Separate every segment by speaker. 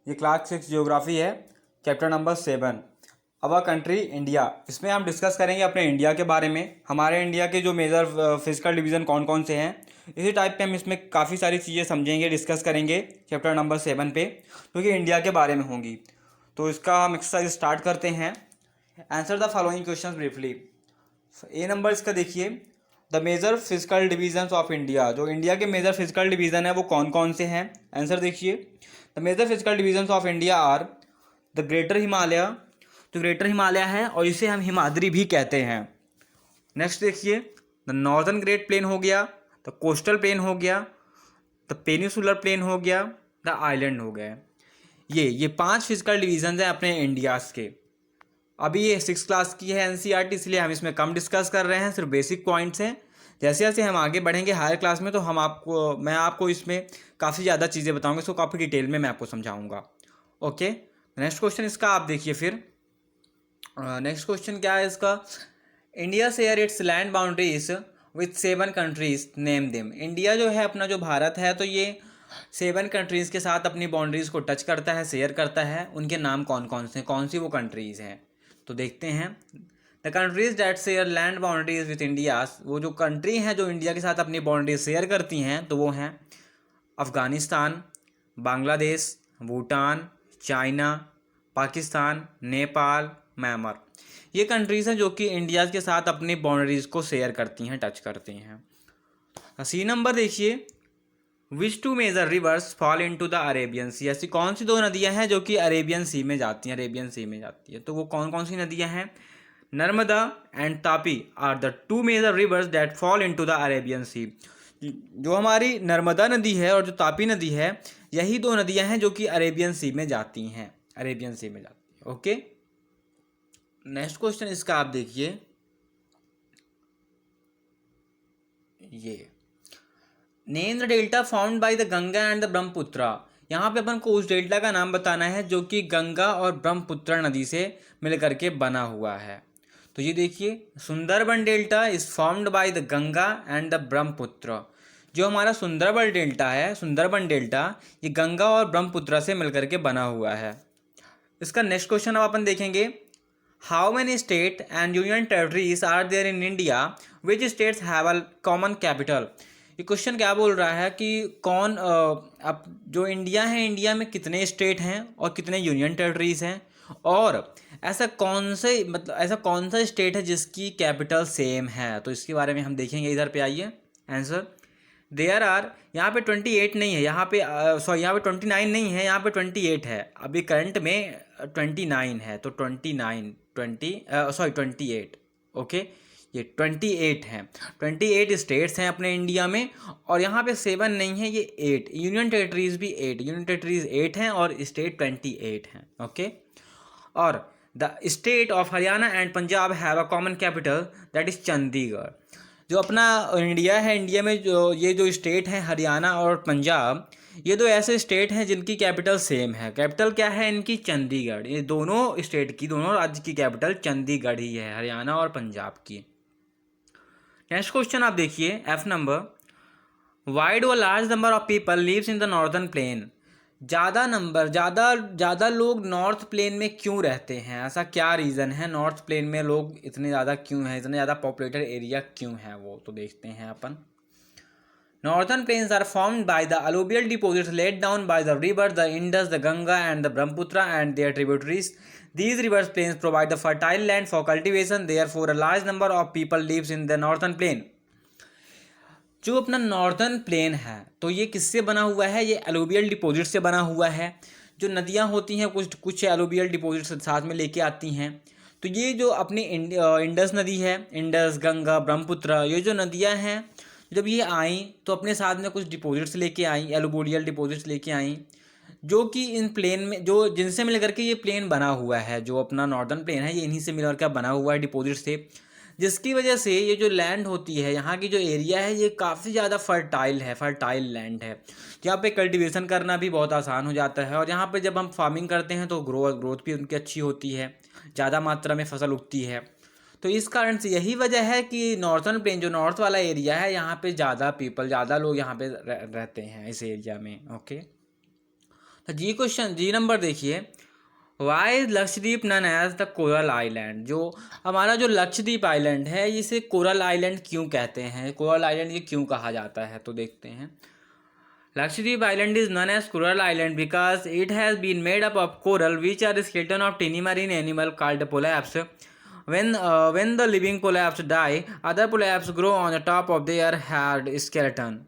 Speaker 1: ये class 6 geography है, chapter number 7। Our country India. इसमें हम डिस्कस करेंगे अपने इंडिया के बारे में, हमारे इंडिया के जो मेजर फिजिकल डिवीज़न कौन कौन से हैं। इसी टाइप पे हम इसमें काफ़ी सारी चीज़ें समझेंगे, डिस्कस करेंगे चैप्टर नंबर 7 पे, क्योंकि इंडिया के बारे में होंगी। तो इसका हम एक्सरसाइज स्टार्ट करते हैं। Answer the following question briefly. A number इसका देखिए, the major physical divisions of India. जो इंडिया के मेजर फिजिकल डिवीज़न है वो कौन कौन से हैं। आंसर देखिए, the major physical divisions of India are the greater Himalaya, जो ग्रेटर हिमालय है और इसे हम हिमाद्री भी कहते हैं। नेक्स्ट देखिए, द नॉर्दर्न ग्रेट प्लेन हो गया, द कोस्टल प्लेन हो गया, द पेनिसुलर प्लेन हो गया, द आइलैंड हो गए। ये 5 फिजिकल डिवीजन हैं अपने इंडियाज़ के। अभी ये 6 क्लास की है एनसीईआरटी, इसलिए हम इसमें कम डिस्कस कर रहे हैं, सिर्फ बेसिक पॉइंट्स हैं। जैसे जैसे हम आगे बढ़ेंगे हायर क्लास में तो मैं आपको इसमें काफ़ी ज़्यादा चीज़ें बताऊंगा, इसको काफ़ी डिटेल में मैं आपको समझाऊंगा। ओके, नेक्स्ट क्वेश्चन इसका आप देखिए फिर। नेक्स्ट क्वेश्चन क्या है इसका, India share its land boundaries with 7 countries, name them. India जो है अपना जो भारत है, तो ये 7 कंट्रीज़ के साथ अपनी बाउंड्रीज़ को टच करता है, शेयर करता है। उनके नाम कौन कौन से, कौन सी वो कंट्रीज़ हैं, तो देखते हैं। The countries that share land boundaries with India, वो जो कंट्री हैं जो इंडिया के साथ अपनी बाउंड्रीज शेयर करती हैं, तो वो हैं अफ़गानिस्तान, बांग्लादेश, भूटान, चाइना, पाकिस्तान, नेपाल, म्यांमार। ये कंट्रीज़ हैं जो कि इंडिया के साथ अपनी बाउंड्रीज़ को शेयर करती हैं, टच करती हैं। सी नंबर देखिए, which two major rivers fall into the Arabian sea. ऐसी कौन सी 2 नदियां हैं जो कि अरेबियन सी में जाती हैं, अरेबियन सी में जाती है, तो वो कौन कौन सी नदियां हैं। Narmada and Tapi are the 2 major rivers that fall into the Arabian sea. जो हमारी नर्मदा नदी है और जो तापी नदी है, यही 2 नदियां हैं जो कि अरेबियन सी में जाती हैं, अरेबियन सी में जाती है। ओके, नेक्स्ट क्वेश्चन इसका आप देखिए, ये name the delta found by the Ganga and the Brahmaputra. यहाँ पे अपन को उस डेल्टा का नाम बताना है जो कि गंगा और ब्रह्मपुत्र नदी से मिल करके बना हुआ है। तो ये देखिए, Sundarban delta is formed by the Ganga and the Brahmaputra. जो हमारा सुंदरबन डेल्टा है, सुंदरबन डेल्टा, ये गंगा और ब्रह्मपुत्र से मिल करके बना हुआ है। इसका नेक्स्ट क्वेश्चन अब अपन देखेंगे, how many state and union territories are there in India, which states have a common capital. ये क्वेश्चन क्या बोल रहा है कि कौन अब जो इंडिया है, इंडिया में कितने स्टेट हैं और कितने यूनियन टेरिटरीज हैं, और ऐसा कौन सा स्टेट है जिसकी कैपिटल सेम है। तो इसके बारे में हम देखेंगे, इधर पे आइए। आंसर देयर आर, यहाँ पे 28 नहीं है, यहाँ पे यहाँ पे 29 नहीं है, यहाँ पे 28 है। अभी करंट में 29 है, तो 28। ओके, ये 28 हैं, 28 स्टेट्स हैं अपने इंडिया में, और यहाँ पे 7 नहीं है, ये 8 यूनियन टेरिटरीज भी 8 यूनियन टेरिटरीज 8 हैं और स्टेट 28 हैं। ओके, और the state of Haryana and Punjab have a common capital that is Chandigarh. जो अपना इंडिया है, इंडिया में जो स्टेट हैं हरियाणा और पंजाब, ये 2 ऐसे स्टेट हैं जिनकी कैपिटल सेम है। कैपिटल क्या है इनकी, चंडीगढ़। ये दोनों स्टेट की, दोनों राज्य की कैपिटल चंडीगढ़ ही है, हरियाणा और पंजाब की। नेक्स्ट क्वेश्चन आप देखिए, F number, why do a large number of people lives in the northern plain. ज़्यादा लोग नॉर्थ प्लेन में क्यों रहते हैं, ऐसा क्या रीज़न है, नॉर्थ प्लेन में लोग इतने ज़्यादा क्यों हैं, इतने ज़्यादा पॉपुलेटेड एरिया क्यों है वो, तो देखते हैं अपन। Northern plains are formed by the alluvial deposits laid down by the river the Indus, the Ganga and the Brahmaputra and their tributaries. These river plains provide the fertile land for cultivation, therefore a large number of people lives in the northern plain. जो अपना northern plain है, तो ये किससे बना हुआ है, ये एलुवियल डिपॉजिट से बना हुआ है। जो नदियाँ होती हैं, कुछ एलुवियल डिपॉजिट साथ में लेके आती हैं। तो ये जो अपनी इंडस नदी है, इंडस, गंगा, ब्रह्मपुत्र, ये जो नदियाँ हैं, जब ये आई तो अपने साथ में कुछ डिपॉजिट्स लेके आई, एलुवियल डिपॉजिट्स लेके आई, जो कि इन प्लेन में, जो जिनसे मिल करके ये प्लेन बना हुआ है। जो अपना नॉर्दर्न प्लेन है, ये इन्हीं से मिलकर के बना हुआ है, डिपॉजिट से, जिसकी वजह से ये जो लैंड होती है, यहाँ की जो एरिया है, ये काफ़ी ज़्यादा फर्टाइल है, फर्टाइल लैंड है। यहाँ पे कल्टीवेशन करना भी बहुत आसान हो जाता है, और यहाँ पे जब हम फार्मिंग करते हैं तो ग्रोथ भी उनकी अच्छी होती है, ज़्यादा मात्रा में फसल उगती है। तो इस कारण से यही वजह है कि नॉर्थर्न प्लेन, जो नॉर्थ वाला एरिया है, यहाँ पे ज़्यादा लोग यहाँ पे रहते हैं इस एरिया में। Okay, G question G number देखिए, why is Lakshadweep known as the coral island. जो हमारा जो लक्षद्वीप आइलैंड है इसे कोरल आइलैंड क्यों कहते हैं, कोरल आइलैंड ये क्यों कहा जाता है, तो देखते हैं। Lakshadweep Island is known as Coral Island because it has been made up of coral, which are the skeleton of tiny marine animal called polyps. When the living polyps die, other polyps grow on the top of their hard skeleton.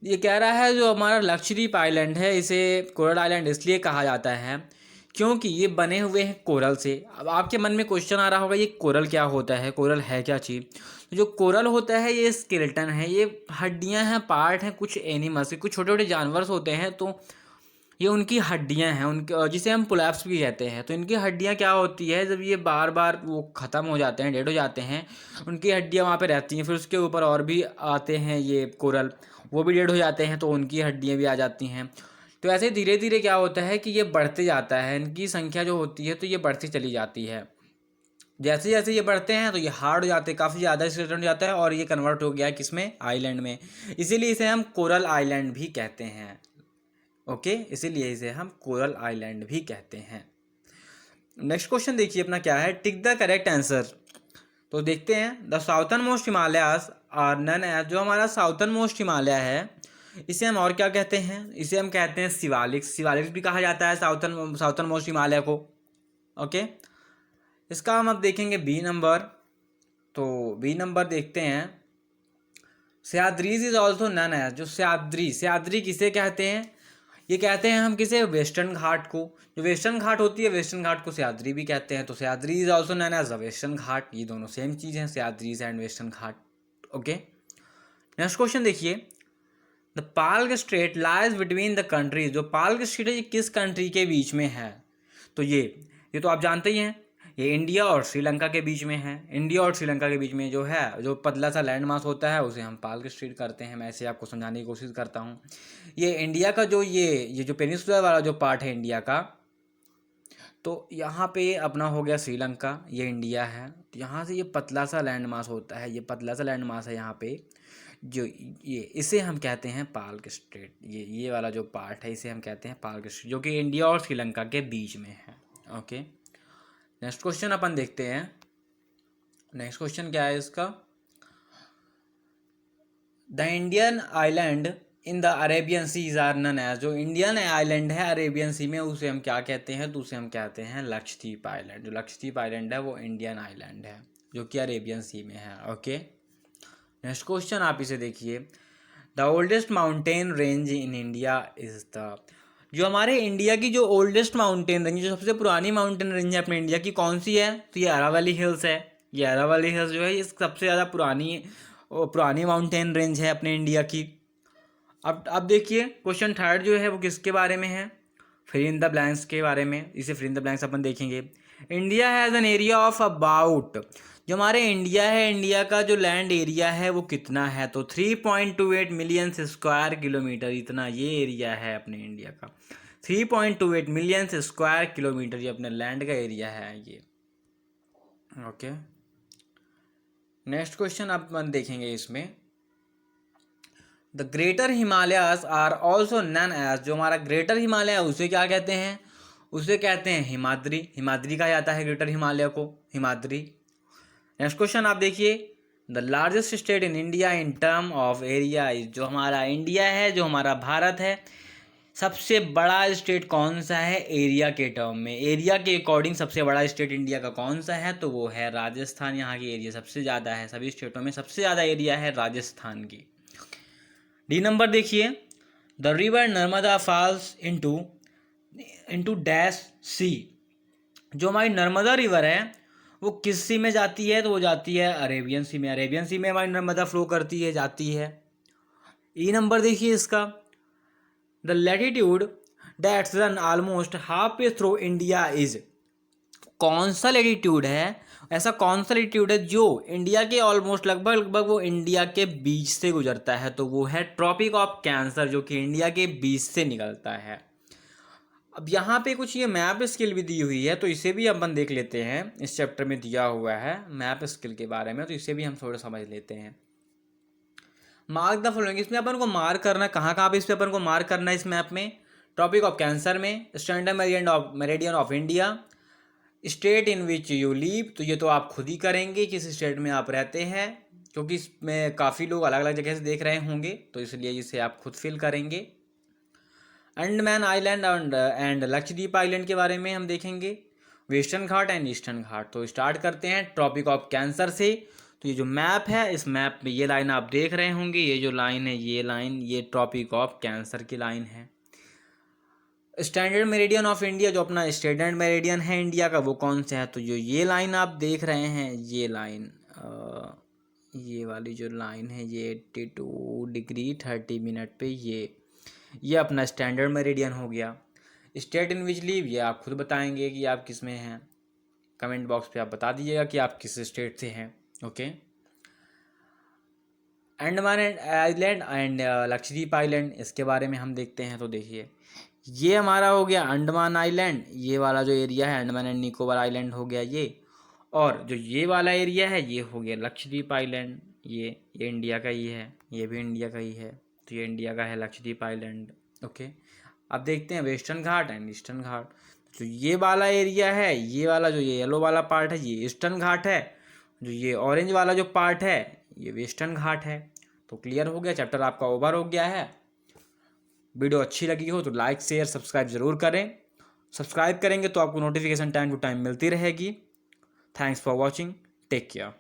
Speaker 1: ये कह रहा है जो हमारा Lakshadweep island है इसे coral island इसलिए कहा जाता है क्योंकि ये बने हुए हैं कोरल से। अब आपके मन में क्वेश्चन आ रहा होगा ये कोरल क्या होता है, कोरल है क्या चीज़। तो जो कोरल होता है ये स्केलेटन है, ये हड्डियां हैं, पार्ट हैं कुछ एनिमल्स के, कुछ छोटे छोटे जानवर होते हैं तो ये उनकी हड्डियां हैं, उनके जिसे हम पुलैप्स भी कहते हैं। तो इनकी हड्डियां क्या होती है, जब ये बार बार वो ख़त्म हो जाते हैं, डेड हो जाते हैं, उनकी हड्डियां वहाँ पे रहती हैं। फिर उसके ऊपर और भी आते हैं ये कोरल, वो भी डेड हो जाते हैं तो उनकी हड्डियां भी आ जाती हैं। तो ऐसे धीरे धीरे क्या होता है कि ये बढ़ते जाता है, इनकी संख्या जो होती है तो ये बढ़ती चली जाती है। जैसे जैसे ये बढ़ते हैं तो ये हार्ड हो जाते हैं, काफ़ी ज़्यादा स्केलेटन हो जाता है और ये कन्वर्ट हो गया किसमें, आइलैंड में। इसीलिए इसे हम कोरल आइलैंड भी कहते हैं। ओके, इसीलिए इसे हम कोरल आइलैंड भी कहते हैं। नेक्स्ट क्वेश्चन देखिए अपना क्या है, टिक द करेक्ट आंसर। तो देखते हैं, the southernmost Himalayas are known as. जो हमारा साउथर्न मोस्ट हिमालय है इसे हम और क्या कहते हैं, इसे हम कहते हैं शिवालिक्स। शिवालिक्स भी कहा जाता है साउथर्न मोस्ट हिमालय को। ओके, इसका हम अब देखेंगे बी नंबर। तो बी नंबर देखते हैं, Sahyadris is also known as. जो सह्याद्री किसे कहते हैं, ये कहते हैं हम किसे, वेस्टर्न घाट को। जो वेस्टर्न घाट होती है वेस्टर्न घाट को सह्याद्री भी कहते हैं। तो Sahyadri is also known as the Western Ghat, ये दोनों सेम चीज़ हैं, Sahyadris and Western Ghat. Okay, next question देखिए, the Palk strait lies between the countries. जो पाल्ग स्ट्रेट है ये किस कंट्री के बीच में है, तो ये तो आप जानते ही हैं, ये इंडिया और श्रीलंका के बीच में है। इंडिया और श्रीलंका के बीच में जो है, जो पतला सा लैंड मास होता है उसे हम पाल्ग स्ट्रेट करते हैं। मैं ऐसे आपको समझाने की कोशिश करता हूँ। ये इंडिया का जो ये जो पेनिनसुला वाला जो पार्ट है इंडिया का, तो यहाँ पे अपना हो गया श्रीलंका, ये इंडिया है। तो यहाँ से ये पतला सा लैंड मास होता है, ये पतला सा लैंड मास है यहाँ पे, जो ये इसे हम कहते हैं पाल्ग स्ट्रेट। ये वाला जो पार्ट है इसे हम कहते हैं पाल्ग स्ट्रेट, जो कि इंडिया और श्रीलंका के बीच में है। ओके, नेक्स्ट क्वेश्चन अपन देखते हैं। नेक्स्ट क्वेश्चन क्या है इसका, the Indian island in the Arabian seas are known as. जो इंडियन आइलैंड है अरेबियन सी में उसे हम क्या कहते हैं, तो उसे हम कहते हैं लक्षद्वीप आइलैंड। जो लक्षद्वीप आइलैंड है वो इंडियन आइलैंड है जो कि अरेबियन सी में है। ओके, नेक्स्ट क्वेश्चन आप इसे देखिए, the oldest mountain range in India is the. जो हमारे इंडिया की जो ओल्डेस्ट माउंटेन रेंज, जो सबसे पुरानी माउंटेन रेंज है अपने इंडिया की, कौन सी है, तो ये अरावली हिल्स है। ये अरावली हिल्स जो है ये सबसे ज़्यादा पुरानी माउंटेन रेंज है अपने इंडिया की। अब देखिए क्वेश्चन थर्ड जो है वो किसके बारे में है, फिल इन द ब्लैंक्स के बारे में। इसे फिल इन द ब्लैंक्स अपन देखेंगे। India has an area of about. जो हमारे इंडिया है, इंडिया का जो लैंड एरिया है वो कितना है, तो 3.28 मिलियन स्क्वायर किलोमीटर, इतना ये एरिया है अपने इंडिया का। 3.28 मिलियन स्क्वायर किलोमीटर ये अपने लैंड का एरिया है ये। ओके, नेक्स्ट क्वेश्चन अपन देखेंगे इसमें, the greater Himalayas are also known as. जो हमारा ग्रेटर हिमालय है उसे क्या कहते हैं, उसे कहते हैं हिमाद्री। हिमाद्री कहा जाता है ग्रेटर हिमालय को, हिमाद्री। नेक्स्ट क्वेश्चन आप देखिए, the largest state in India in term of area is. जो हमारा इंडिया है, जो हमारा भारत है, सबसे बड़ा स्टेट कौन सा है एरिया के टर्म में, एरिया के अकॉर्डिंग सबसे बड़ा स्टेट इंडिया का कौन सा है, तो वो है राजस्थान। यहाँ की एरिया सबसे ज़्यादा है, सभी स्टेटों में सबसे ज़्यादा एरिया है राजस्थान की। डी नंबर देखिए, the river Narmada falls into dash sea. जो हमारी नर्मदा रिवर है वो किस सी में जाती है, तो वो जाती है अरेबियन सी में। अरेबियन सी में हमारी नर्मदा फ्लो करती है, जाती है। ई नंबर देखिए इसका, the latitude that's run almost half way through India is. कौन सा लैटिट्यूड है, ऐसा कौन सा लैटिट्यूड है जो इंडिया के ऑलमोस्ट लगभग वो इंडिया के बीच से गुजरता है, तो वो है ट्रॉपिक ऑफ कैंसर, जो कि इंडिया के बीच से निकलता है। अब यहाँ पे कुछ ये मैप स्किल भी दी हुई है, तो इसे भी अपन देख लेते हैं। इस चैप्टर में दिया हुआ है मैप स्किल के बारे में, तो इसे भी हम थोड़ा समझ लेते हैं। मार्क द फॉलोइंग, इसमें अपन को मार्क करना कहाँ कहाँ पे, इस पे अपन को मार्क करना है इस मैप में, ट्रॉपिक ऑफ कैंसर में standard meridian of India, state in which you leave, तो ये तो आप खुद ही करेंगे किस स्टेट में आप रहते हैं, क्योंकि इसमें काफ़ी लोग अलग अलग जगह से देख रहे होंगे, तो इसलिए इसे आप खुद फिल करेंगे। Andaman island and Lakshadweep island के बारे में हम देखेंगे, वेस्टर्न घाट एंड ईस्टर्न घाट। तो स्टार्ट करते हैं ट्रॉपिक ऑफ कैंसर से। तो ये जो मैप है, इस मैप में ये लाइन आप देख रहे होंगे, ये जो लाइन है, ये लाइन, ये ट्रॉपिक ऑफ कैंसर की लाइन है। स्टैंडर्ड मेरिडियन ऑफ इंडिया, जो अपना स्टैंडर्ड मेरिडियन है इंडिया का, वो कौन सा है, तो जो ये लाइन आप देख रहे हैं, ये लाइन, ये वाली जो लाइन है, ये 82 डिग्री 30 मिनट पे, ये अपना स्टैंडर्ड मेरिडियन हो गया। स्टेट इन विच लीव, ये आप खुद बताएंगे कि आप किस में हैं, कमेंट बॉक्स पे आप बता दीजिएगा कि आप किस स्टेट से हैं। Okay. Andaman island and Lakshadweep island, इसके बारे में हम देखते हैं। तो देखिए, ये हमारा हो गया अंडमान आइलैंड, ये वाला जो एरिया है अंडमान एंड निकोबार आइलैंड हो गया ये, और जो ये वाला एरिया है ये हो गया लक्षद्वीप आइलैंड, ये इंडिया का ही है, ये भी इंडिया का ही है, तो ये इंडिया का है लक्षद्वीप आइलैंड। ओके। अब देखते हैं वेस्टर्न घाट एंड ईस्टर्न घाट। तो ये वाला एरिया है, ये वाला जो ये येलो वाला पार्ट है, ये ईस्टर्न घाट है, जो ये ऑरेंज वाला जो पार्ट है, ये वेस्टर्न घाट है। तो क्लियर हो गया, चैप्टर आपका ओवर हो गया है। वीडियो अच्छी लगी हो तो लाइक शेयर सब्सक्राइब ज़रूर करें। सब्सक्राइब करेंगे तो आपको नोटिफिकेशन टाइम टू टाइम मिलती रहेगी। Thanks for watching, take care.